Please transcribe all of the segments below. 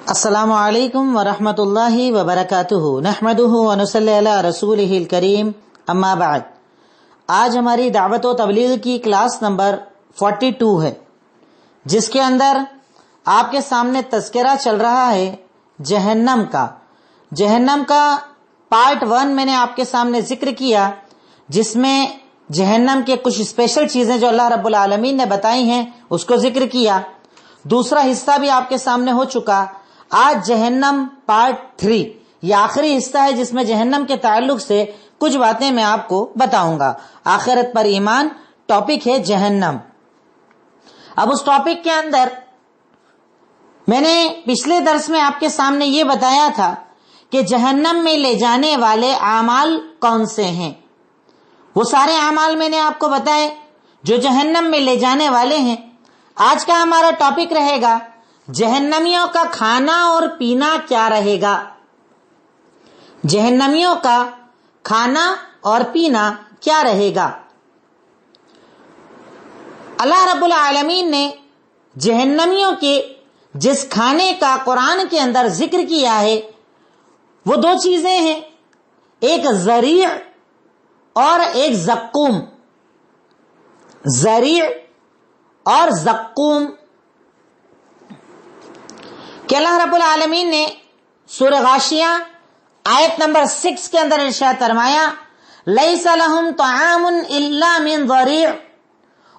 السلام علیکم ورحمۃ اللہ وبرکاتہ، نحمدہ ونصلی علی رسولہ الکریم، اما بعد۔ آج ہماری دعوت و تبلیغ کی کلاس نمبر 42 ہے، جس کے اندر آپ کے سامنے تذکرہ چل رہا ہے جہنم کا۔ جہنم کا پارٹ 1 میں نے آپ کے سامنے ذکر کیا، جس میں جہنم کے کچھ اسپیشل چیزیں جو اللہ رب العالمین نے بتائی ہیں اس کو ذکر کیا۔ دوسرا حصہ بھی آپ کے سامنے ہو چکا۔ آج جہنم پارٹ 3، یہ آخری حصہ ہے جس میں جہنم کے تعلق سے کچھ باتیں میں آپ کو بتاؤں گا۔ آخرت پر ایمان ٹاپک ہے جہنم۔ اب اس ٹاپک کے اندر میں نے پچھلے درس میں آپ کے سامنے یہ بتایا تھا کہ جہنم میں لے جانے والے اعمال کون سے ہیں۔ وہ سارے اعمال میں نے آپ کو بتائے جو جہنم میں لے جانے والے ہیں۔ آج کا ہمارا ٹاپک رہے گا جہنمیوں کا کھانا اور پینا کیا رہے گا۔ جہنمیوں کا کھانا اور پینا کیا رہے گا۔ اللہ رب العالمین نے جہنمیوں کے جس کھانے کا قرآن کے اندر ذکر کیا ہے وہ دو چیزیں ہیں، ایک ذریع اور ایک زقوم۔ ذریع اور زقوم کہ اللہ رب العالمین نے سورہ غاشیہ آیت نمبر 6 کے اندر ارشاد فرمایا، لیس لہم طعام الا من ضریع،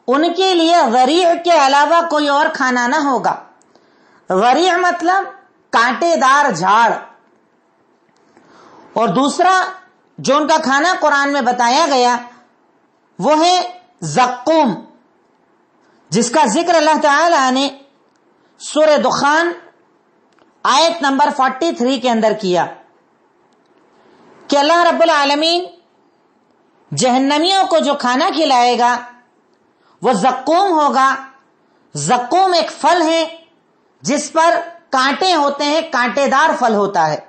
ان کے لیے ضریع کے علاوہ کوئی اور کھانا نہ ہوگا۔ ضریع مطلب کانٹے دار جھاڑ۔ اور دوسرا جو ان کا کھانا قرآن میں بتایا گیا وہ ہے زقوم، جس کا ذکر اللہ تعالی نے سورہ دخان آیت نمبر 43 کے اندر کیا کہ اللہ رب العالمین جہنمیوں کو جو کھانا کھلائے گا وہ زقوم ہوگا۔ زقوم ایک پھل ہے جس پر کانٹے ہوتے ہیں، کانٹے دار پھل ہوتا ہے،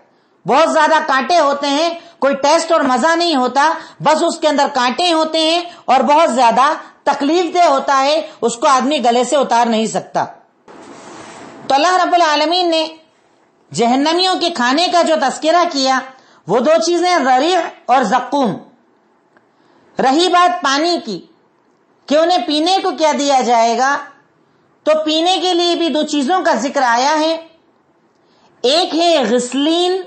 بہت زیادہ کانٹے ہوتے ہیں، کوئی ٹیسٹ اور مزہ نہیں ہوتا، بس اس کے اندر کانٹے ہوتے ہیں اور بہت زیادہ تکلیف دہ ہوتا ہے، اس کو آدمی گلے سے اتار نہیں سکتا۔ تو اللہ رب العالمین نے جہنمیوں کے کھانے کا جو تذکرہ کیا وہ دو چیزیں ذریع اور زقوم۔ رہی بات پانی کی کہ انہیں پینے کو کیا دیا جائے گا، تو پینے کے لیے بھی دو چیزوں کا ذکر آیا ہے۔ ایک ہے غسلین،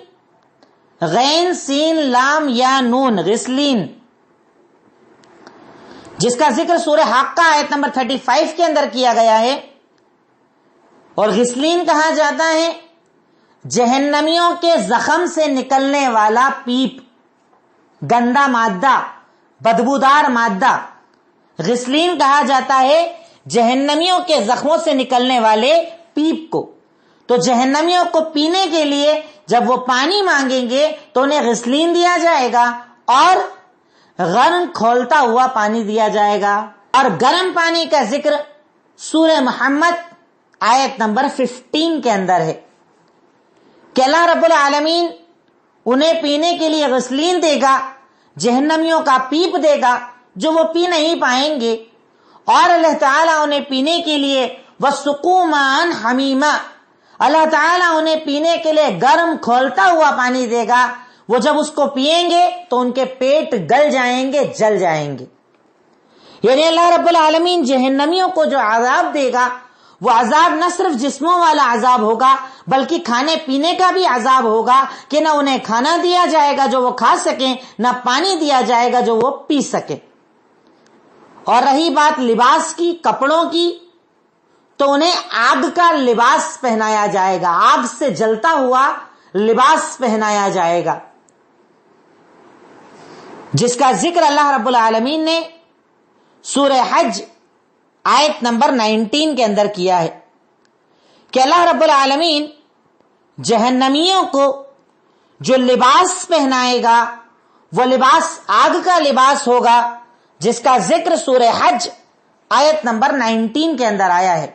غین سین لام یا نون، غسلین، جس کا ذکر سورہ حاقہ آیت نمبر 35 کے اندر کیا گیا ہے۔ اور غسلین کہا جاتا ہے جہنمیوں کے زخم سے نکلنے والا پیپ، گندا مادہ، بدبودار مادہ، غسلین کہا جاتا ہے جہنمیوں کے زخموں سے نکلنے والے پیپ کو۔ تو جہنمیوں کو پینے کے لیے جب وہ پانی مانگیں گے تو انہیں غسلین دیا جائے گا اور گرم کھولتا ہوا پانی دیا جائے گا۔ اور گرم پانی کا ذکر سورہ محمد آیت نمبر 15 کے اندر ہے کہ اللہ رب العالمین انہیں پینے کے لیے غسلین دے گا، جہنمیوں کا پیپ دے گا جو وہ پی نہیں پائیں گے، اور اللہ تعالیٰ انہیں پینے کے لیے وَسُقُوا مَاءً حَمِيمًا، اللہ تعالیٰ انہیں پینے کے لیے گرم کھولتا ہوا پانی دے گا۔ وہ جب اس کو پیئیں گے تو ان کے پیٹ گل جائیں گے، جل جائیں گے۔ یعنی اللہ رب العالمین جہنمیوں کو جو عذاب دے گا وہ عذاب نہ صرف جسموں والا عذاب ہوگا بلکہ کھانے پینے کا بھی عذاب ہوگا کہ نہ انہیں کھانا دیا جائے گا جو وہ کھا سکیں، نہ پانی دیا جائے گا جو وہ پی سکیں۔ اور رہی بات لباس کی، کپڑوں کی، تو انہیں آگ کا لباس پہنایا جائے گا، آگ سے جلتا ہوا لباس پہنایا جائے گا، جس کا ذکر اللہ رب العالمین نے سورہ حج آیت نمبر 19 کے اندر کیا ہے کہ اللہ رب العالمین جہنمیوں کو جو لباس پہنائے گا وہ لباس آگ کا لباس ہوگا، جس کا ذکر سورہ حج آیت نمبر 19 کے اندر آیا ہے۔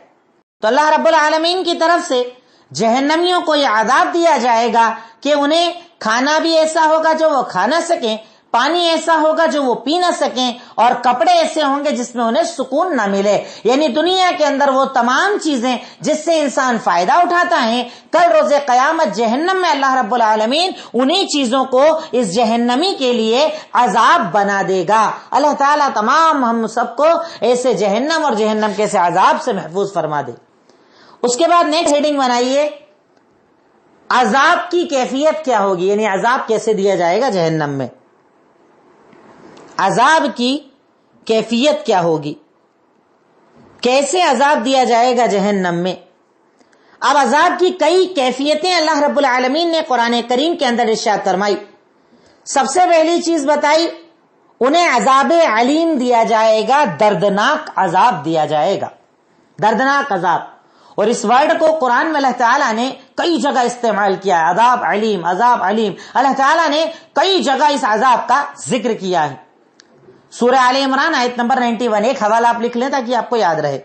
تو اللہ رب العالمین کی طرف سے جہنمیوں کو یہ عذاب دیا جائے گا کہ انہیں کھانا بھی ایسا ہوگا جو وہ کھا نہ سکیں، پانی ایسا ہوگا جو وہ پی نہ سکیں، اور کپڑے ایسے ہوں گے جس میں انہیں سکون نہ ملے. یعنی دنیا کے اندر وہ تمام چیزیں جس سے انسان فائدہ اٹھاتا ہے، کل روز قیامت جہنم میں اللہ رب العالمین انہی چیزوں کو اس جہنمی کے لیے عذاب بنا دے گا. اللہ تعالیٰ تمام ہم سب کو ایسے جہنم اور جہنم کے سے عذاب سے محفوظ فرما دے. اس کے بعد نیکسٹ ہیڈنگ بنائیے، عذاب کی کیفیت کیا ہوگی، یعنی عذاب کیسے دیا جائے گا جہنم میں. عذاب کی کیفیت کیا ہوگی، کیسے عذاب دیا جائے گا جہنم میں. اب عذاب کی کئی کیفیتیں اللہ رب العالمین نے قرآن کریم کے اندر ارشاد فرمائی. سب سے پہلی چیز بتائی، انہیں عذاب علیم دیا جائے گا، دردناک عذاب دیا جائے گا، دردناک عذاب. اور اس ورڈ کو قرآن میں اللہ تعالیٰ نے کئی جگہ استعمال کیا ہے، عذاب علیم، عذاب علیم. اللہ تعالیٰ نے کئی جگہ اس عذاب کا ذکر کیا ہے. سورہ آل عمران آیت نمبر 91، ایک حوالہ آپ لکھ لیں تاکہ آپ کو یاد رہے.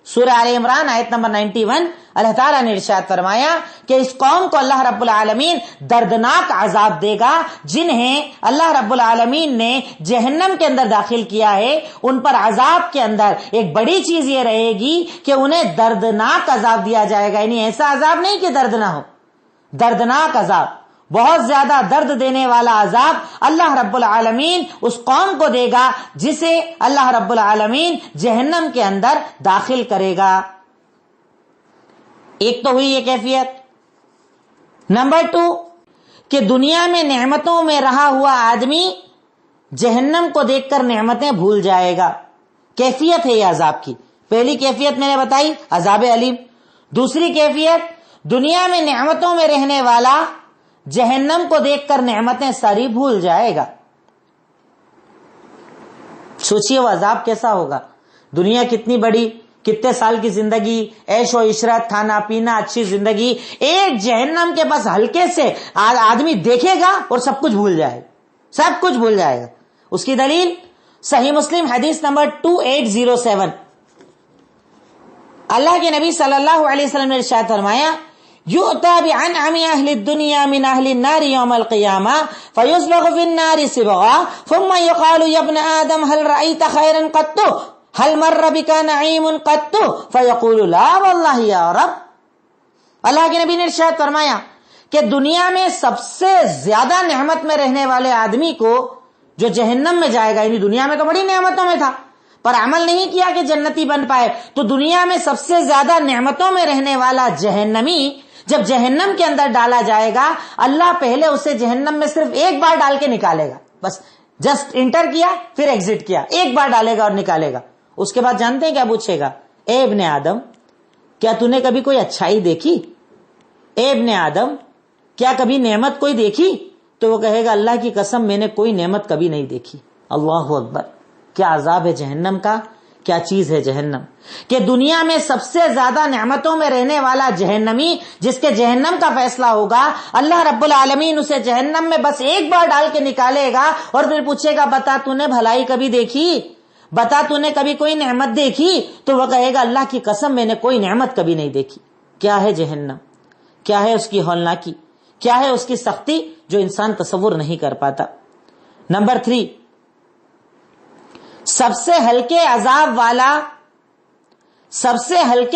سورہ آل عمران آیت نمبر 91، اللہ تعالیٰ نے ارشاد فرمایا کہ اس قوم کو اللہ رب العالمین دردناک عذاب دے گا. جنہیں اللہ رب العالمین نے جہنم کے اندر داخل کیا ہے، ان پر عذاب کے اندر ایک بڑی چیز یہ رہے گی کہ انہیں دردناک عذاب دیا جائے گا. یعنی ایسا عذاب نہیں کہ درد نہ ہو، دردناک عذاب، بہت زیادہ درد دینے والا عذاب اللہ رب العالمین اس قوم کو دے گا جسے اللہ رب العالمین جہنم کے اندر داخل کرے گا. ایک تو ہوئی یہ کیفیت. نمبر 2 کہ دنیا میں نعمتوں میں رہا ہوا آدمی جہنم کو دیکھ کر نعمتیں بھول جائے گا. کیفیت ہے یہ عذاب کی. پہلی کیفیت میں نے بتائی عذاب علیم. دوسری کیفیت، دنیا میں نعمتوں میں رہنے والا جہنم کو دیکھ کر نعمتیں ساری بھول جائے گا. سوچئے وہ عذاب کیسا ہوگا. دنیا کتنی بڑی، کتنے سال کی زندگی، عیش و عشرت، کھانا پینا، اچھی زندگی. ایک جہنم کے بس ہلکے سے آدمی دیکھے گا اور سب کچھ بھول جائے گا، سب کچھ بھول جائے گا. اس کی دلیل صحیح مسلم حدیث نمبر 2807، اللہ کے نبی صلی اللہ علیہ وسلم نے ارشاد فرمایا، یؤتی بعنعم اہل الدنیا من اہل النار یوم القیامہ فیصبغ فی النار صبغا ثم یقال یا ابن آدم هل رأیت خیرا قط هل مر بک نعیم قط فیقول لا واللہ یا رب. اللہ کے نبی نے ارشاد فرمایا کہ دنیا میں سب سے زیادہ نعمت میں رہنے والے آدمی کو جو جہنم میں جائے گا، یعنی دنیا میں تو بڑی نعمتوں میں تھا پر عمل نہیں کیا کہ جنتی بن پائے، تو دنیا میں سب سے زیادہ نعمتوں میں رہنے والا جہنمی جب جہنم کے اندر ڈالا جائے گا، اللہ پہلے اسے جہنم میں صرف ایک بار ڈال کے نکالے گا. بس جسٹ انٹر کیا پھر ایگزٹ کیا، ایک بار ڈالے گا اور نکالے گا. اس کے بعد جانتے ہیں کیا پوچھے گا؟ اے ابن آدم، کیا تو نے کبھی کوئی اچھائی دیکھی؟ اے ابن آدم، کیا کبھی نعمت کوئی دیکھی؟ تو وہ کہے گا اللہ کی قسم میں نے کوئی نعمت کبھی نہیں دیکھی. اللہ اکبر. کیا عذاب ہے جہنم کا، کیا چیز ہے جہنم. کہ دنیا میں سب سے زیادہ نعمتوں میں رہنے والا جہنمی، جس کے جہنم کا فیصلہ ہوگا، اللہ رب العالمین اسے جہنم میں بس ایک بار ڈال کے نکالے گا اور پھر پوچھے گا بتا تو نے بھلائی کبھی دیکھی، بتا تو نے کبھی کوئی نعمت دیکھی؟ تو وہ کہے گا اللہ کی قسم میں نے کوئی نعمت کبھی نہیں دیکھی. کیا ہے جہنم، کیا ہے اس کی ہولناکی، کیا ہے اس کی سختی جو انسان تصور نہیں کر پاتا. نمبر 3، سب سے ہلکے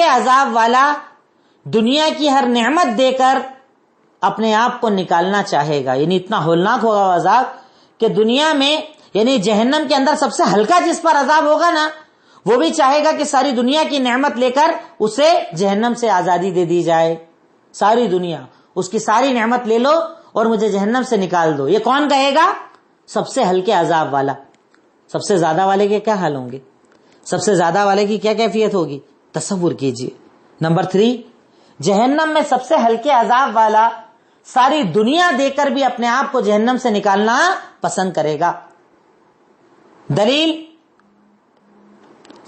عذاب والا دنیا کی ہر نعمت دے کر اپنے آپ کو نکالنا چاہے گا. یعنی اتنا ہولناک ہوگا وہ عذاب کہ دنیا میں، یعنی جہنم کے اندر سب سے ہلکا جس پر عذاب ہوگا نا، وہ بھی چاہے گا کہ ساری دنیا کی نعمت لے کر اسے جہنم سے آزادی دے دی جائے. ساری دنیا، اس کی ساری نعمت لے لو اور مجھے جہنم سے نکال دو. یہ کون کہے گا؟ سب سے ہلکے عذاب والا. سب سے زیادہ والے کے کیا حال ہوں گے؟ سب سے زیادہ والے کی کیا کیفیت ہوگی؟ تصور کیجئے. نمبر 3، جہنم میں سب سے ہلکے عذاب والا ساری دنیا دے کر بھی اپنے آپ کو جہنم سے نکالنا پسند کرے گا. دلیل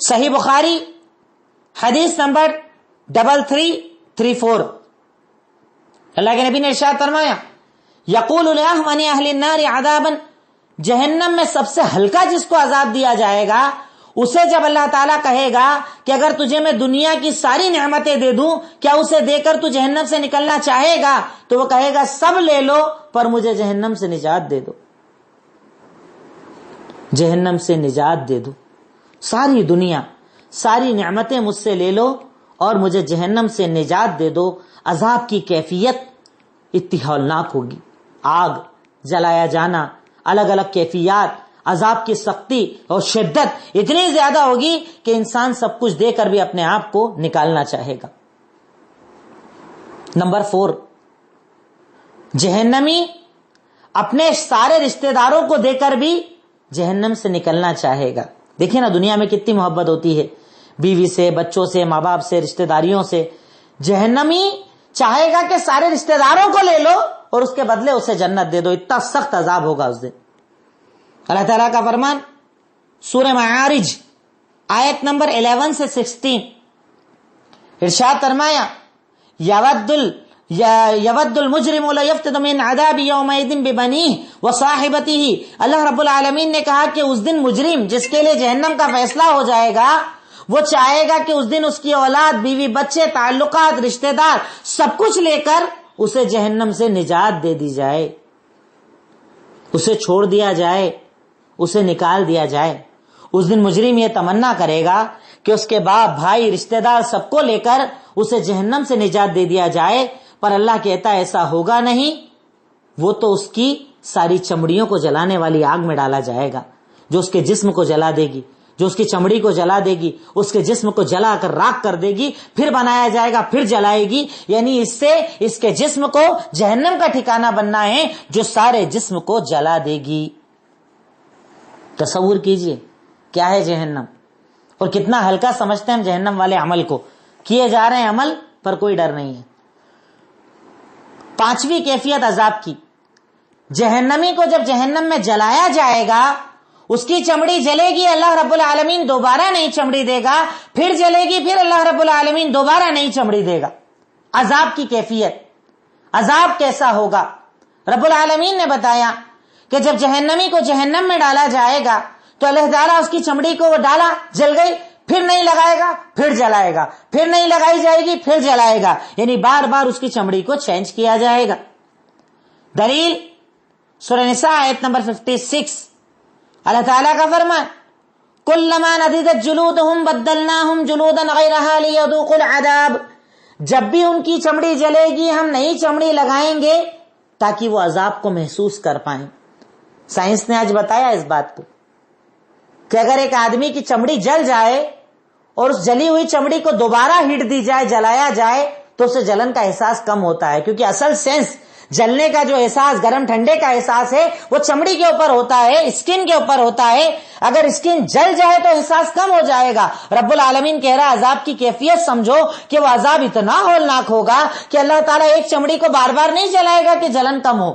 صحیح بخاری حدیث نمبر 3334، اللہ کے نبی نے ارشاد فرمایا، یقول لأهون اہل النار عذابا، جہنم میں سب سے ہلکا جس کو عذاب دیا جائے گا، اسے جب اللہ تعالیٰ کہے گا کہ اگر تجھے میں دنیا کی ساری نعمتیں دے دوں، کیا اسے دے کر تو جہنم سے نکلنا چاہے گا؟ تو وہ کہے گا سب لے لو پر مجھے جہنم سے نجات دے دو. جہنم سے نجات دے دو، ساری دنیا ساری نعمتیں مجھ سے لے لو اور مجھے جہنم سے نجات دے دو۔ عذاب کی کیفیت اتنی ہولناک ہوگی، آگ، جلایا جانا، الگ الگ کیفیات، عذاب کی سختی اور شدت اتنی زیادہ ہوگی کہ انسان سب کچھ دے کر بھی اپنے آپ کو نکالنا چاہے گا۔ نمبر 4، جہنمی اپنے سارے رشتہ داروں کو دے کر بھی جہنم سے نکلنا چاہے گا۔ دیکھیں نا دنیا میں کتنی محبت ہوتی ہے، بیوی سے، بچوں سے، ماں باپ سے، رشتہ داریوں سے۔ جہنمی چاہے گا کہ سارے رشتہ داروں کو لے لو اور اس کے بدلے اسے جنت دے دو، اتنا سخت عذاب ہوگا اس دن۔ اللہ تعالیٰ کا فرمان سورہ معارج آیت نمبر 11 سے 16، ارشاد فرمایا یود المجرم لیفتدی من عذاب یومئذ ببنیہ وصاحبتہ۔ اللہ رب العالمین نے کہا کہ اس دن مجرم جس کے لیے جہنم کا فیصلہ ہو جائے گا، وہ چاہے گا کہ اس دن اس کی اولاد، بیوی، بچے، تعلقات، رشتہ دار سب کچھ لے کر اسے جہنم سے نجات دے دی جائے، اسے چھوڑ دیا جائے، اسے نکال دیا جائے۔ اس دن مجرم یہ تمنا کرے گا کہ اس کے باپ، بھائی، رشتہ دار سب کو لے کر اسے جہنم سے نجات دے دیا جائے، پر اللہ کہتا ہے ایسا ہوگا نہیں، وہ تو اس کی ساری چمڑیوں کو جلانے والی آگ میں ڈالا جائے گا، جو اس کے جسم کو جلا دے گی، جو اس کی چمڑی کو جلا دے گی، اس کے جسم کو جلا کر راکھ کر دے گی، پھر بنایا جائے گا، پھر جلائے گی۔ یعنی اس سے اس کے جسم کو جہنم کا ٹھکانہ بننا ہے جو سارے جسم کو جلا دے گی۔ تصور کیجئے کیا ہے جہنم، اور کتنا ہلکا سمجھتے ہیں ہم جہنم والے عمل کو، کیے جا رہے ہیں عمل پر کوئی ڈر نہیں ہے۔ 5ویں کیفیت عذاب کی، جہنمی کو جب جہنم میں جلایا جائے گا، اس کی چمڑی جلے گی، اللہ رب العالمین دوبارہ نئی چمڑی دے گا، پھر جلے گی، پھر اللہ رب العالمین دوبارہ نئی چمڑی دے گا۔ عذاب کی کیفیت، عذاب کیسا ہوگا؟ رب العالمین نے بتایا کہ جب جہنمی کو جہنم میں ڈالا جائے گا تو اللہ تعالیٰ اس کی چمڑی کو وہ ڈالا، جل گئی، پھر نہیں لگائے گا، پھر جلائے گا، پھر نہیں لگائی جائے گی، پھر جلائے گا، یعنی بار بار اس کی چمڑی کو چینج کیا جائے گا۔ دلیل سورہ نساء آیت نمبر 56، اللہ تعالیٰ کا فرمان کلما نضجت جلودہم بدلناہم جلودا غیرہا لیذوقوا العذاب، جب بھی ان کی چمڑی جلے گی ہم نئی چمڑی لگائیں گے تاکہ وہ عذاب کو محسوس کر پائیں۔ سائنس نے آج بتایا اس بات کو کہ اگر ایک آدمی کی چمڑی جل جائے اور اس جلی ہوئی چمڑی کو دوبارہ ہیٹ دی جائے، جلایا جائے، تو اسے جلن کا احساس کم ہوتا ہے، کیونکہ اصل سینس جلنے کا جو احساس، گرم ٹھنڈے کا احساس ہے، وہ چمڑی کے اوپر ہوتا ہے، اسکن کے اوپر ہوتا ہے۔ اگر اسکن جل جائے تو احساس کم ہو جائے گا۔ رب العالمین کہہ رہا ہے عذاب کی کیفیت سمجھو کہ وہ عذاب اتنا ہولناک ہوگا کہ اللہ تعالیٰ ایک چمڑی کو بار بار نہیں جلائے گا کہ جلن کم ہو،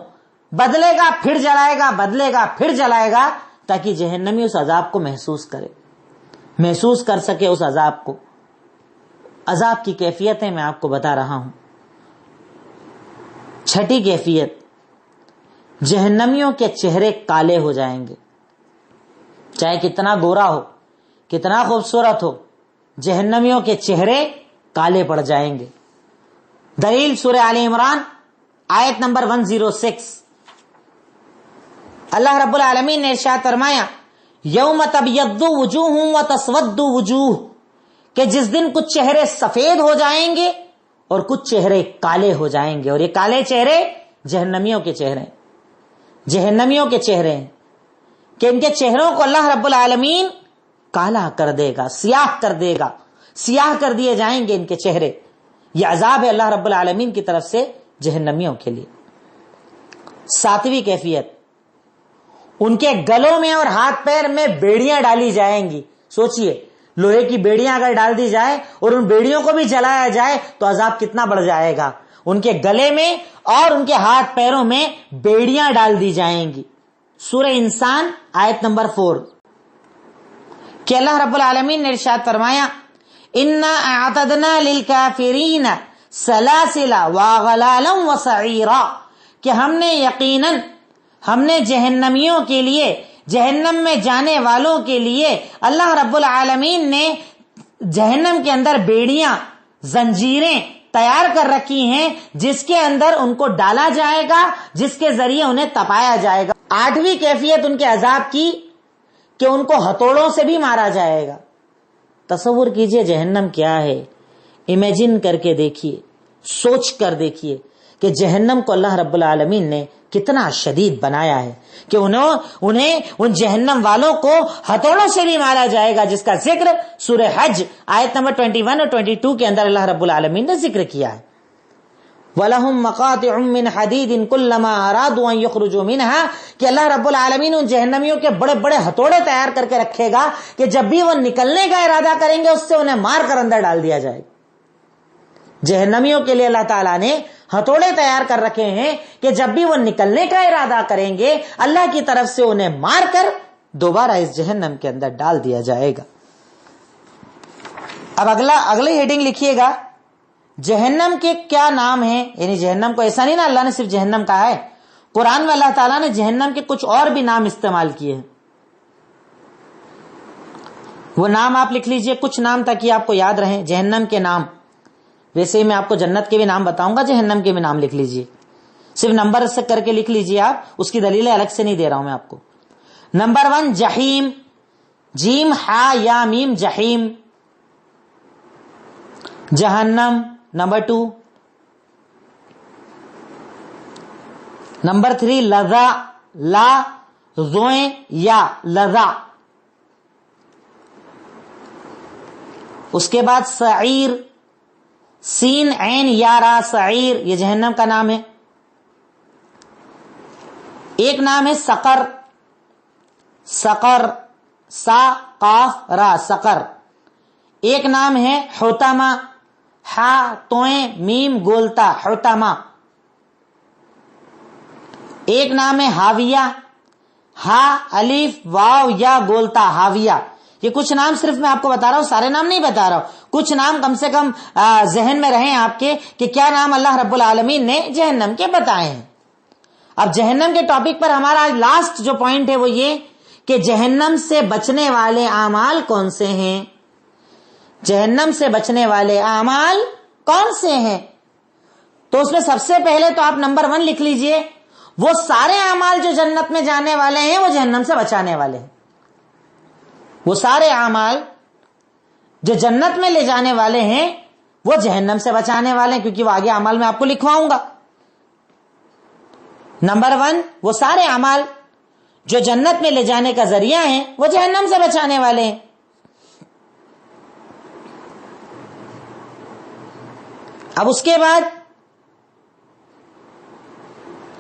بدلے گا، پھر جلائے گا، بدلے گا، پھر جلائے گا، تاکہ جہنمی اس عذاب کو محسوس کرے، محسوس کر سکے اس عذاب کو۔ عذاب کی کیفیتیں میں آپ کو بتا رہا ہوں۔ 6ٹھی کیفیت، جہنمیوں کے چہرے کالے ہو جائیں گے، چاہے کتنا گورا ہو، کتنا خوبصورت ہو، جہنمیوں کے چہرے کالے پڑ جائیں گے۔ دلیل سورہ آل عمران آیت نمبر 106، اللہ رب العالمین نے ارشاد فرمایا یوم تبیض وجوہ وتسود وجوہ، کہ جس دن کچھ چہرے سفید ہو جائیں گے اور کچھ چہرے کالے ہو جائیں گے، اور یہ کالے چہرے جہنمیوں کے چہرے ہیں، جہنمیوں کے چہرے ہیں کہ ان کے چہروں کو اللہ رب العالمین کالا کر دے گا، سیاہ کر دے گا، سیاہ کر دیے جائیں گے ان کے چہرے۔ یہ عذاب ہے اللہ رب العالمین کی طرف سے جہنمیوں کے لیے۔ 7ویں کیفیت، ان کے گلوں میں اور ہاتھ پیر میں بیڑیاں ڈالی جائیں گی۔ سوچئے لوہے کی بیڑیاں اگر ڈال دی جائے اور ان بیڑیوں کو بھی جلایا جائے تو عذاب کتنا بڑھ جائے گا۔ ان کے گلے میں اور ان کے ہاتھ پیروں میں بیڑیاں ڈال دی جائیں گی۔ سورہ انسان آیت نمبر 4 کہ اللہ رب العالمین نے ارشاد فرمایا انا اعتدنا للکافرین سلاسل واغلالا وسعیرا، کہ ہم نے جہنمیوں کے لیے، جہنم میں جانے والوں کے لیے اللہ رب العالمین نے جہنم کے اندر بیڑیاں، زنجیریں تیار کر رکھی ہیں جس کے اندر ان کو ڈالا جائے گا، جس کے ذریعے انہیں تپایا جائے گا۔ 8ویں کیفیت ان کے عذاب کی کہ ان کو ہتھوڑوں سے بھی مارا جائے گا. تصور کیجئے جہنم کیا ہے, امیجن کر کے دیکھیے, سوچ کر دیکھیے کہ جہنم کو اللہ رب العالمین نے کتنا شدید بنایا ہے کہ انہیں ان جہنم والوں کو ہتھوڑوں سے بھی مارا جائے گا, جس کا ذکر سورہ حج آیت نمبر 21 اور 22 کے اندر اللہ رب العالمین نے ذکر کیا ہے. وَلَهُمْ مَقَاطِعٌ مِّنْ حَدِيدٍ كُلَّمَا أَرَادُوا أَن يَخْرُجُوا مِنْهَا, کہ اللہ رب العالمین ان جہنمیوں کے بڑے بڑے ہتھوڑے تیار کر کے رکھے گا کہ جب بھی وہ نکلنے کا ارادہ کریں گے اس سے انہیں مار کر اندر ڈال دیا جائے گا. جہنمیوں کے لیے اللہ تعالیٰ نے ہتھوڑے تیار کر رکھے ہیں کہ جب بھی وہ نکلنے کا ارادہ کریں گے اللہ کی طرف سے انہیں مار کر دوبارہ اس جہنم کے اندر ڈال دیا جائے گا. اب اگلی ہیڈنگ لکھیے گا, جہنم کے کیا نام ہیں. یعنی جہنم کو ایسا نہیں نا اللہ نے صرف جہنم کہا ہے, قرآن میں اللہ تعالیٰ نے جہنم کے کچھ اور بھی نام استعمال کیے ہیں. وہ نام آپ لکھ لیجئے, کچھ نام تاکہ آپ کو یاد رہیں جہنم کے نام. ویسے ہی میں آپ کو جنت کے بھی نام بتاؤں گا, جہنم کے بھی نام لکھ لیجئے, صرف نمبر سے کر کے لکھ لیجئے آپ, اس کی دلیلیں الگ سے نہیں دے رہا ہوں میں آپ کو. نمبر 1 جہیم, جیم ہا یا میم جہیم, جہنم. نمبر 2 نمبر 3 لظا, لا زوئیں یا لظا. اس کے بعد سعیر, سین عین یا را سعیر, یہ جہنم کا نام ہے. ایک نام ہے سقر, سقر سا قاف را سقر. ایک نام ہے حطمہ, ہا توئیں میم گولتا حطمہ. ایک نام ہے حاویہ, ہا الف واو یا گولتا حاویہ. یہ کچھ نام صرف میں آپ کو بتا رہا ہوں, سارے نام نہیں بتا رہا ہوں, کچھ نام کم سے کم ذہن میں رہیں آپ کے کہ کیا نام اللہ رب العالمین نے جہنم کے بتائے ہیں. اب جہنم کے ٹاپک پر ہمارا لاسٹ جو پوائنٹ ہے وہ یہ کہ جہنم سے بچنے والے اعمال کون سے ہیں. جہنم سے بچنے والے اعمال کون سے ہیں؟ تو اس میں سب سے پہلے تو آپ نمبر 1 لکھ لیجئے, وہ سارے اعمال جو جنت میں جانے والے ہیں وہ جہنم سے بچانے والے ہیں. وہ سارے اعمال جو جنت میں لے جانے والے ہیں وہ جہنم سے بچانے والے ہیں, کیونکہ وہ آگے اعمال میں آپ کو لکھواؤں گا. نمبر 1 وہ سارے اعمال جو جنت میں لے جانے کا ذریعہ ہیں وہ جہنم سے بچانے والے ہیں. اب اس کے بعد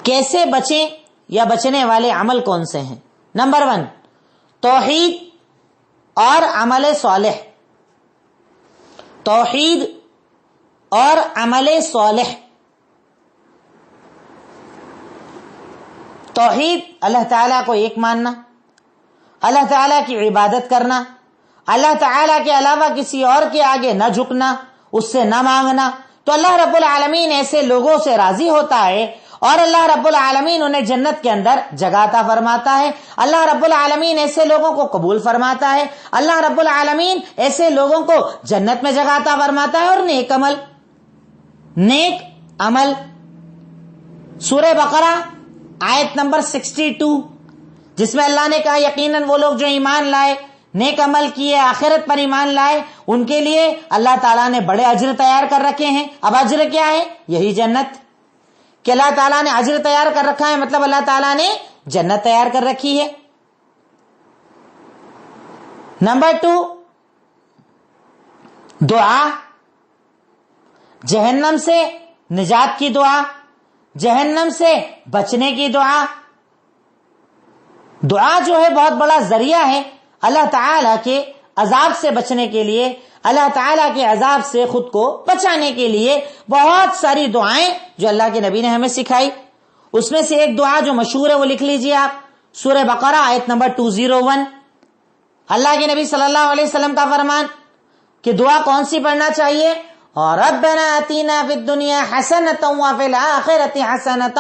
کیسے بچیں یا بچنے والے عمل کون سے ہیں. نمبر 1 توحید اور عمل صالح. توحید اور عمل صالح. توحید اللہ تعالیٰ کو ایک ماننا, اللہ تعالیٰ کی عبادت کرنا, اللہ تعالیٰ کے علاوہ کسی اور کے آگے نہ جھکنا, اس سے نہ مانگنا. تو اللہ رب العالمین ایسے لوگوں سے راضی ہوتا ہے اور اللہ رب العالمین انہیں جنت کے اندر جگہ عطا فرماتا ہے. اللہ رب العالمین ایسے لوگوں کو قبول فرماتا ہے. اللہ رب العالمین ایسے لوگوں کو جنت میں جگہ عطا فرماتا ہے. اور نیک عمل سورہ بقرہ آیت نمبر 62 جس میں اللہ نے کہا یقیناً وہ لوگ جو ایمان لائے, نیک عمل کیے, آخرت پر ایمان لائے, ان کے لیے اللہ تعالیٰ نے بڑے اجر تیار کر رکھے ہیں. اب اجر کیا ہے؟ یہی جنت. کہ اللہ تعالیٰ نے اجر تیار کر رکھا ہے مطلب اللہ تعالیٰ نے جنت تیار کر رکھی ہے. نمبر 2 دعا, جہنم سے نجات کی دعا, جہنم سے بچنے کی دعا. دعا جو ہے بہت بڑا ذریعہ ہے اللہ تعالیٰ کے عذاب سے بچنے کے لیے, اللہ تعالیٰ کے عذاب سے خود کو بچانے کے لیے. بہت ساری دعائیں جو اللہ کے نبی نے ہمیں سکھائی, اس میں سے ایک دعا جو مشہور ہے وہ لکھ لیجئے آپ, سورہ بقرہ آیت نمبر 201. اللہ کے نبی صلی اللہ علیہ وسلم کا فرمان کہ دعا کون سی پڑھنا چاہیے, اور ربنا آتینا فی الدنیا حسنۃ وفی الآخرۃ حسنۃ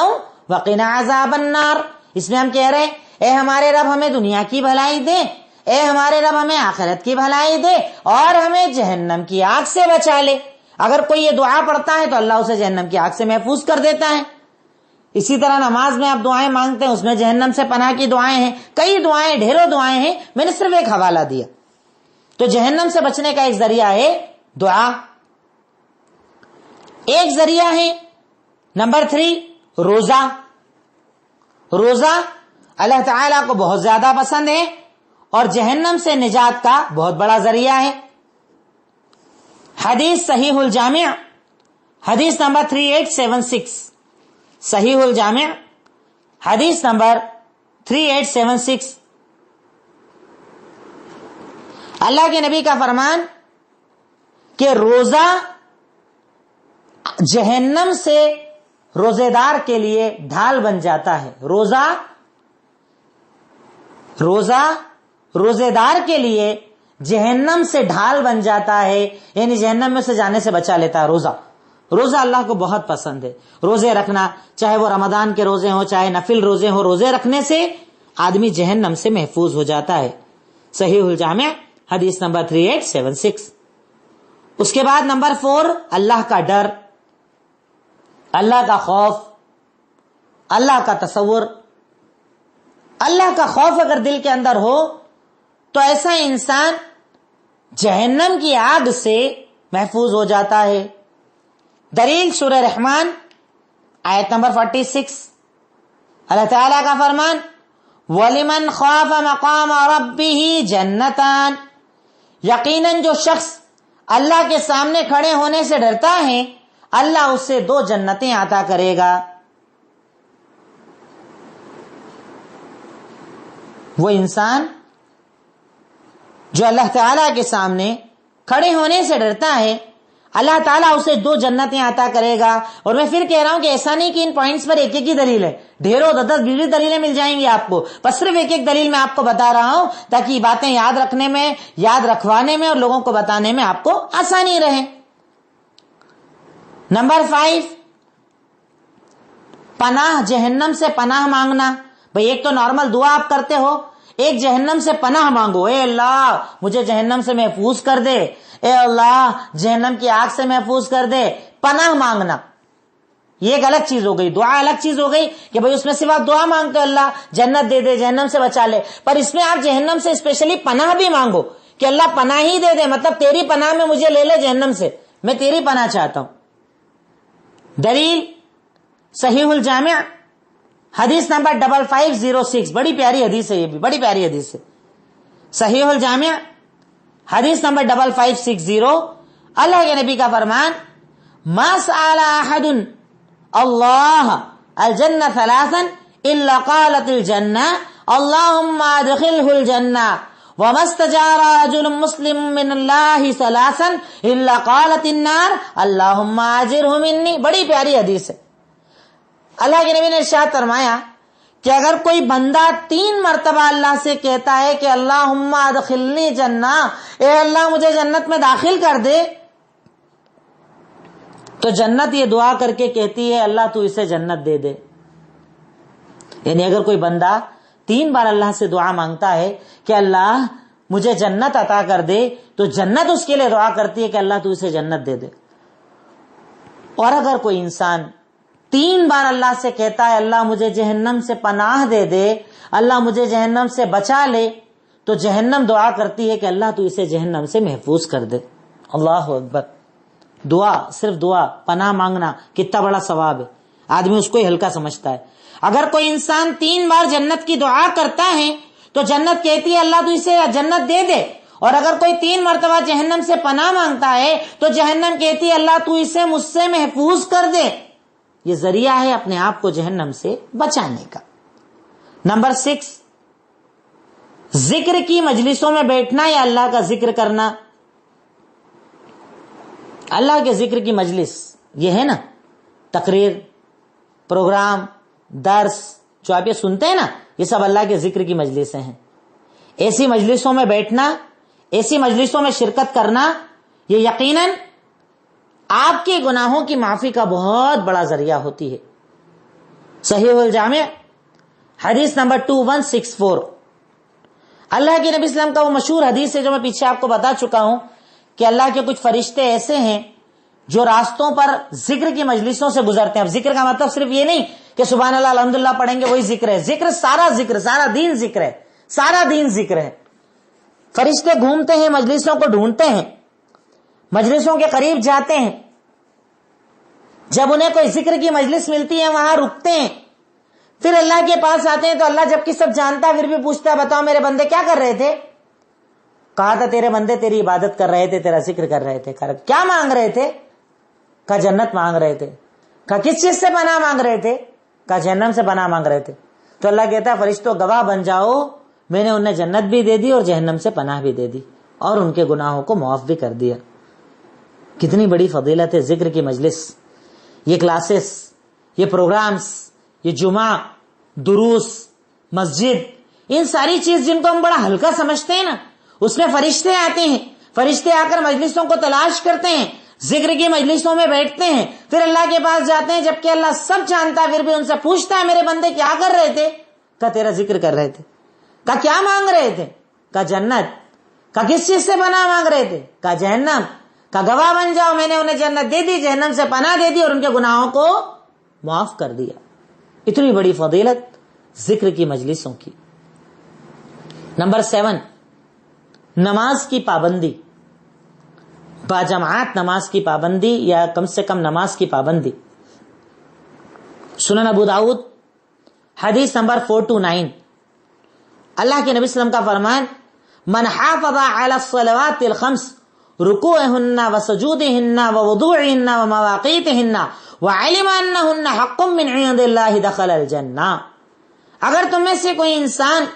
وقنا عذاب النار. اس میں ہم کہہ رہے ہیں اے ہمارے رب ہمیں دنیا کی بھلائی دے, اے ہمارے رب ہمیں آخرت کی بھلائی دے, اور ہمیں جہنم کی آگ سے بچا لے. اگر کوئی یہ دعا پڑھتا ہے تو اللہ اسے جہنم کی آگ سے محفوظ کر دیتا ہے. اسی طرح نماز میں آپ دعائیں مانگتے ہیں، اس میں جہنم سے پناہ کی دعائیں ہیں، کئی دعائیں، ڈھیروں دعائیں ہیں، میں نے صرف ایک حوالہ دیا. تو جہنم سے بچنے کا ایک ذریعہ ہے دعا. ایک ذریعہ ہے نمبر 3 روزہ. روزہ اللہ تعالیٰ کو بہت زیادہ پسند ہے اور جہنم سے نجات کا بہت بڑا ذریعہ ہے. حدیث صحیح الجامع حدیث نمبر 3876، صحیح الجامع حدیث نمبر 3876. اللہ کے نبی کا فرمان کہ روزہ جہنم سے روزے دار کے لیے ڈھال بن جاتا ہے. روزہ روزے دار کے لیے جہنم سے ڈھال بن جاتا ہے، یعنی جہنم میں سے جانے سے بچا لیتا ہے. روزہ اللہ کو بہت پسند ہے. روزے رکھنا، چاہے وہ رمضان کے روزے ہوں چاہے نفل روزے ہوں، روزے رکھنے سے آدمی جہنم سے محفوظ ہو جاتا ہے. صحیح الجامع حدیث نمبر 3876. اس کے بعد نمبر 4 اللہ کا ڈر، اللہ کا خوف، اللہ کا تصور. اللہ کا خوف اگر دل کے اندر ہو تو ایسا انسان جہنم کی آگ سے محفوظ ہو جاتا ہے. دلیل سورہ رحمان آیت نمبر 46، اللہ تعالیٰ کا فرمان وَلِمَنْ خَافَ مَقَامَ رَبِّهِ جَنَّتَانِ، یقیناً جو شخص اللہ کے سامنے کھڑے ہونے سے ڈرتا ہے اللہ اسے 2 جنتیں عطا کرے گا. وہ انسان جو اللہ تعالیٰ کے سامنے کھڑے ہونے سے ڈرتا ہے اللہ تعالیٰ اسے 2 جنتیں عطا کرے گا. اور میں پھر کہہ رہا ہوں کہ ایسا نہیں کہ ان پوائنٹس پر ایک ہی دلیل ہے، ڈھیروں 10-20 دلیلیں مل جائیں گی آپ کو، بس صرف ایک دلیل میں آپ کو بتا رہا ہوں تاکہ یہ باتیں یاد رکھنے میں، یاد رکھوانے میں اور لوگوں کو بتانے میں آپ کو آسانی رہے. نمبر 5 پناہ، جہنم سے پناہ مانگنا. بھئی ایک تو نارمل دعا آپ کرتے ہو، ایک جہنم سے پناہ مانگو، اے اللہ مجھے جہنم سے محفوظ کر دے، اے اللہ جہنم کی آگ سے محفوظ کر دے. پناہ مانگنا یہ ایک الگ چیز ہو گئی، دعا الگ چیز ہو گئی کہ بھئی اس میں صرف آپ دعا مانگتے ہو اللہ جنت دے دے، جہنم سے بچا لے، پر اس میں آپ جہنم سے اسپیشلی پناہ بھی مانگو کہ اللہ پناہ ہی دے دے، مطلب تیری پناہ میں مجھے لے لے جہنم سے، میں تیری پناہ چاہتا ہوں. دلیل صحیح الجامع حدیث نمبر 5506، بڑی پیاری حدیث ہے، یہ بھی بڑی پیاری حدیث ہے. صحیح الجامع حدیث نمبر 5560، اللہ کے نبی کا فرمان ما سأل احد اللہ الجنہ ثلاثا الا قالت الجنہ اللہم ادخلہ الجنہ وما استجار رجل مسلم من اللہ ثلاثا الا قالت النار اللہم اجرہ منی. بڑی پیاری حدیث ہے. اللہ کے نبی نے ارشاد فرمایا کہ اگر کوئی بندہ 3 مرتبہ اللہ سے کہتا ہے کہ اللہم ادخلنی جنہ، اے اللہ مجھے جنت میں داخل کر دے، تو جنت یہ دعا کر کے کہتی ہے اللہ تو اسے جنت دے دے. یعنی اگر کوئی بندہ 3 بار اللہ سے دعا مانگتا ہے کہ اللہ مجھے جنت عطا کر دے، تو جنت اس کے لیے دعا کرتی ہے کہ اللہ تو اسے جنت دے دے. اور اگر کوئی انسان 3 بار اللہ سے کہتا ہے اللہ مجھے جہنم سے پناہ دے دے، اللہ مجھے جہنم سے بچا لے، تو جہنم دعا کرتی ہے کہ اللہ تو اسے جہنم سے محفوظ کر دے. اللہ اکبر. دعا، صرف دعا، پناہ مانگنا کتنا بڑا ثواب ہے، آدمی اس کو ہی ہلکا سمجھتا ہے. اگر کوئی انسان 3 بار جنت کی دعا کرتا ہے تو جنت کہتی ہے اللہ تو اسے جنت دے دے. اور اگر کوئی 3 مرتبہ جہنم سے پناہ مانگتا ہے تو جہنم کہتی ہے اللہ تو اسے مجھ سے محفوظ کر دے. یہ ذریعہ ہے اپنے آپ کو جہنم سے بچانے کا. نمبر 6 ذکر کی مجلسوں میں بیٹھنا یا اللہ کا ذکر کرنا. اللہ کے ذکر کی مجلس یہ ہے نا، تقریر، پروگرام، درس جو آپ یہ سنتے ہیں نا، یہ سب اللہ کے ذکر کی مجلسیں ہیں. ایسی مجلسوں میں بیٹھنا، ایسی مجلسوں میں شرکت کرنا، یہ یقیناً آپ کے گناہوں کی معافی کا بہت بڑا ذریعہ ہوتی ہے. صحیح الجامع حدیث نمبر 2164، اللہ کے نبی اسلام کا وہ مشہور حدیث ہے جو میں پیچھے آپ کو بتا چکا ہوں کہ اللہ کے کچھ فرشتے ایسے ہیں جو راستوں پر ذکر کی مجلسوں سے گزرتے ہیں. اب ذکر کا مطلب صرف یہ نہیں کہ سبحان اللہ الحمدللہ پڑھیں گے وہی ذکر ہے. ذکر سارا دین ذکر ہے, سارا دین ذکر ہے. فرشتے گھومتے ہیں, مجلسوں کو ڈھونڈتے ہیں, مجلسوں کے قریب جاتے ہیں. جب انہیں کوئی ذکر کی مجلس ملتی ہے وہاں رکتے ہیں, پھر اللہ کے پاس آتے ہیں تو اللہ جبکہ سب جانتا ہے پھر بھی پوچھتا ہے بتاؤ میرے بندے کیا کر رہے تھے؟ کہا تھا تیرے بندے تیری عبادت کر رہے تھے, تیرا ذکر کر رہے تھے. کیا مانگ رہے تھے؟ کہا جنت مانگ رہے تھے. کہا کس چیز سے پناہ مانگ رہے تھے؟ کہا جہنم سے پناہ مانگ رہے تھے. تو اللہ کہتا ہے فرشتوں گواہ بن جاؤ, میں نے انہیں جنت بھی دے دی اور جہنم سے پناہ بھی دے دی اور ان کے گناہوں کو معاف بھی کر دیا. کتنی بڑی فضیلت ہے ذکر کی مجلس, یہ کلاسز, یہ پروگرامز, یہ جمعہ, دروس, مسجد, ان ساری چیز جن کو ہم بڑا ہلکا سمجھتے ہیں نا, اس میں فرشتے آتے ہیں. فرشتے آ کر مجلسوں کو تلاش کرتے ہیں, ذکر کی مجلسوں میں بیٹھتے ہیں, پھر اللہ کے پاس جاتے ہیں جبکہ اللہ سب جانتا ہے پھر بھی ان سے پوچھتا ہے میرے بندے کیا کر رہے تھے؟ کہا تیرا ذکر کر رہے تھے. کہا کیا مانگ رہے تھے؟ کہا جنت. کہا کس چیز سے پناہ مانگ رہے تھے؟ کہا جہنم. کہا گواہ بن جاؤ میں نے انہیں جنت دے دی, جہنم سے پناہ دے دی اور ان کے گناہوں کو معاف کر دیا. اتنی بڑی فضیلت ذکر کی مجلسوں کی. نمبر 7, نماز کی پابندی, باجماعت نماز کی پابندی یا کم سے کم نماز کی پابندی. سنن ابو داؤد حدیث نمبر 429, اللہ کے نبی صلی اللہ علیہ وسلم کا فرمان, من حافظ علی الصلوات الخمس رکوعهن وسجودهن ووضوعهن ومواقیتهن وعلم انهن حق من عند اللہ دخل الجنہ. اگر تم میں سے کوئی انسان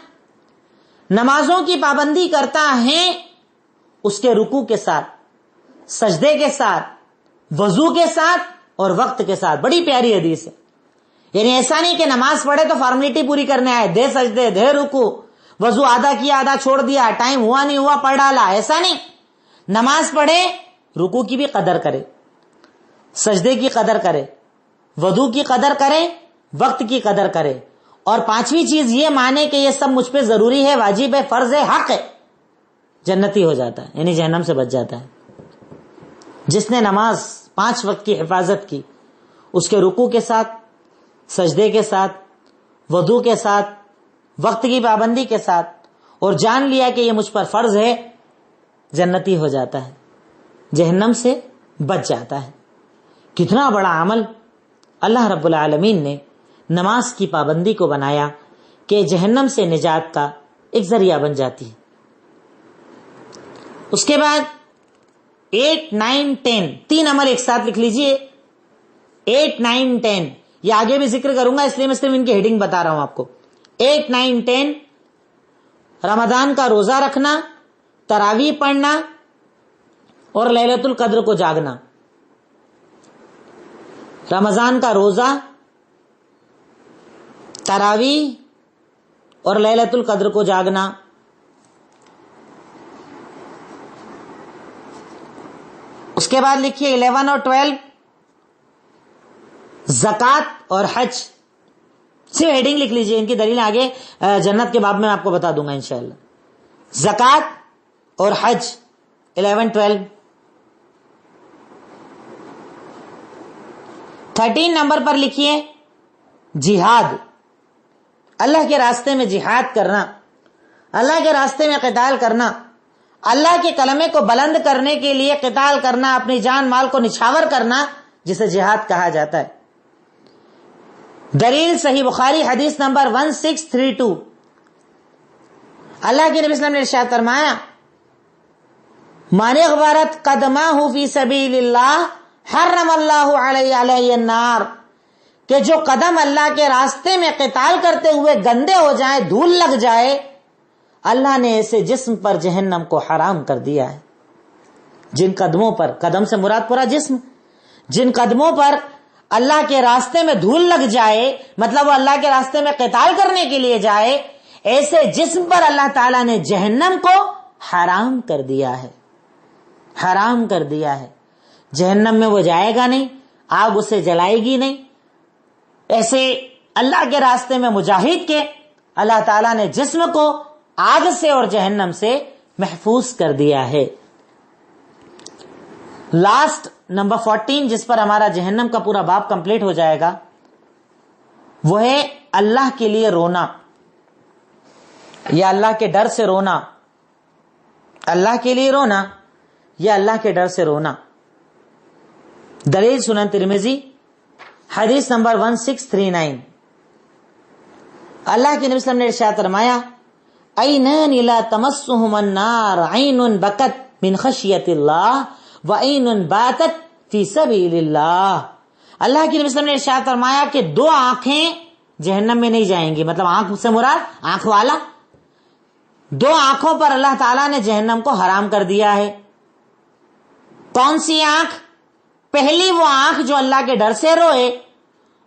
نمازوں کی پابندی کرتا ہے اس کے رکوع کے ساتھ, سجدے کے ساتھ, وضو کے ساتھ اور وقت کے ساتھ. بڑی پیاری حدیث ہے. یعنی ایسا نہیں کہ نماز پڑھے تو فارمیلٹی پوری کرنے آئے, دے سجدے, دے رکوع, وضو آدھا کیا آدھا چھوڑ دیا, ٹائم ہوا نہیں ہوا پڑھ ڈالا, ایسا نہیں. نماز پڑھے, رکوع کی بھی قدر کرے, سجدے کی قدر کرے, وضو کی قدر کرے, وقت کی قدر کرے, اور 5ویں چیز یہ مانے کہ یہ سب مجھ پہ ضروری ہے, واجب ہے, فرض ہے, حق ہے, جنتی ہو جاتا ہے, یعنی جہنم سے بچ جاتا ہے. جس نے نماز 5 وقت کی حفاظت کی, اس کے رکوع کے ساتھ, سجدے کے ساتھ, وضو کے ساتھ, وقت کی پابندی کے ساتھ, اور جان لیا کہ یہ مجھ پر فرض ہے, جنتی ہو جاتا ہے, جہنم سے بچ جاتا ہے. کتنا بڑا عمل اللہ رب العالمین نے نماز کی پابندی کو بنایا کہ جہنم سے نجات کا ایک ذریعہ بن جاتی ہے. اس کے بعد 8, 9, 10 3 عمل ایک ساتھ لکھ لیجئے. 8, 9, 10 یہ آگے بھی ذکر کروں گا اس لیے میں صرف ان کی ہیڈنگ بتا رہا ہوں آپ کو. 8, 9, 10 رمضان کا روزہ رکھنا, تراویح پڑھنا اور لیلۃ القدر کو جاگنا. رمضان کا روزہ, تراویح اور لیلۃ القدر کو جاگنا. اس کے بعد لکھیے 11 اور 12 زکوٰۃ اور حج. صرف ہیڈنگ لکھ لیجئے, ان کی دلیل آگے جنت کے باب میں آپ کو بتا دوں گا انشاءاللہ. زکوٰۃ اور حج 11, 12. 13 نمبر پر لکھیے جہاد, اللہ کے راستے میں جہاد کرنا, اللہ کے راستے میں قتال کرنا, اللہ کے کلمے کو بلند کرنے کے لیے قتال کرنا, اپنی جان مال کو نچھاور کرنا, جسے جہاد کہا جاتا ہے. دلیل صحیح بخاری حدیث نمبر 1632. اللہ کے نبی صلی اللہ علیہ وسلم نے ارشاد فرمایا, من اغبرت قدمہ فی سبیل اللہ حرم اللہ علیہ النار, کہ جو قدم اللہ کے راستے میں قتال کرتے ہوئے گندے ہو جائیں, دھول لگ جائے, اللہ نے ایسے جسم پر جہنم کو حرام کر دیا ہے. جن قدموں پر, قدم سے مراد پورا جسم, جن قدموں پر اللہ کے راستے میں دھول لگ جائے, مطلب وہ اللہ کے راستے میں قتال کرنے کے لیے جائے, ایسے جسم پر اللہ تعالیٰ نے جہنم کو حرام کر دیا ہے, حرام کر دیا ہے. جہنم میں وہ جائے گا نہیں, آگ اسے جلائے گی نہیں. ایسے اللہ کے راستے میں مجاہد کے اللہ تعالیٰ نے جسم کو آگ سے اور جہنم سے محفوظ کر دیا ہے. لاسٹ نمبر 14 جس پر ہمارا جہنم کا پورا باب کمپلیٹ ہو جائے گا وہ ہے اللہ کے لیے رونا یا اللہ کے ڈر سے رونا. اللہ کے لیے رونا یا اللہ کے ڈر سے رونا. دلیل سنن ترمذی حدیث نمبر 1639. اللہ کے نبی صلی اللہ علیہ وسلم نے ارشاد فرمایا عینان لا تمسہم النار عین بکت من خشیت اللہ وعین باتت فی سبیل اللہ. اللہ کے نبی صلی اللہ علیہ وسلم نے ارشاد فرمایا کہ دو آنکھیں جہنم میں نہیں جائیں گی. مطلب آنکھ سے مراد آنکھ والا. دو آنکھوں پر اللہ تعالیٰ نے جہنم کو حرام کر دیا ہے. کون سی آنکھ؟ پہلی وہ آنکھ جو اللہ کے ڈر سے روئے,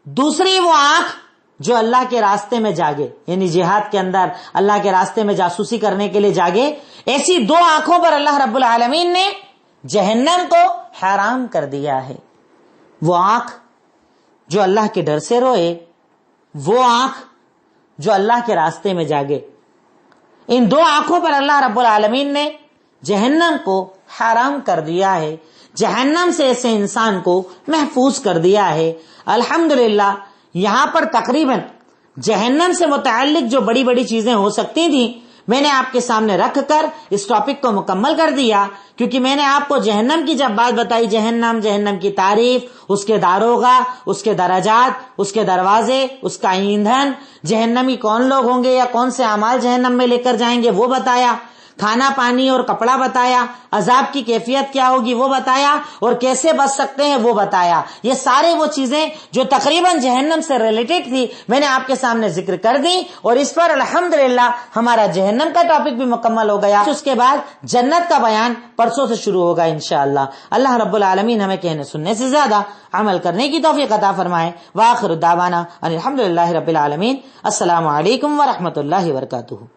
دوسری وہ آنکھ جو اللہ کے راستے میں جاگے, یعنی جہاد کے اندر اللہ کے راستے میں جاسوسی کرنے کے لیے جاگے. ایسی دو آنکھوں پر اللہ رب العالمین نے جہنم کو حرام کر دیا ہے. وہ آنکھ جو اللہ کے ڈر سے روئے, وہ آنکھ جو اللہ کے راستے میں جاگے. ان دو آنکھوں پر اللہ رب العالمین نے جہنم کو حرام کر دیا ہے. جہنم سے ایسے انسان کو محفوظ کر دیا ہے. الحمدللہ یہاں پر تقریباً جہنم سے متعلق جو بڑی بڑی چیزیں ہو سکتی تھیں میں نے آپ کے سامنے رکھ کر اس ٹاپک کو مکمل کر دیا, کیونکہ میں نے آپ کو جہنم کی جب بات بتائی, جہنم کی تعریف, اس کے داروغہ, اس کے درجات, اس کے دروازے, اس کا ایندھن, جہنمی کون لوگ ہوں گے یا کون سے اعمال جہنم میں لے کر جائیں گے وہ بتایا, کھانا پانی اور کپڑا بتایا, عذاب کی کیفیت کیا ہوگی وہ بتایا, اور کیسے بچ سکتے ہیں وہ بتایا. یہ سارے وہ چیزیں جو تقریباً جہنم سے ریلیٹڈ تھی میں نے آپ کے سامنے ذکر کر دی, اور اس پر الحمدللہ ہمارا جہنم کا ٹاپک بھی مکمل ہو گیا. اس کے بعد جنت کا بیان پرسوں سے شروع ہوگا انشاءاللہ. اللہ رب العالمین ہمیں کہنے سننے سے زیادہ عمل کرنے کی توفیق عطا فرمائے. وآخر دعوانا ان الحمدللہ رب العالمین. السلام علیکم ورحمۃ اللہ وبرکاتہ.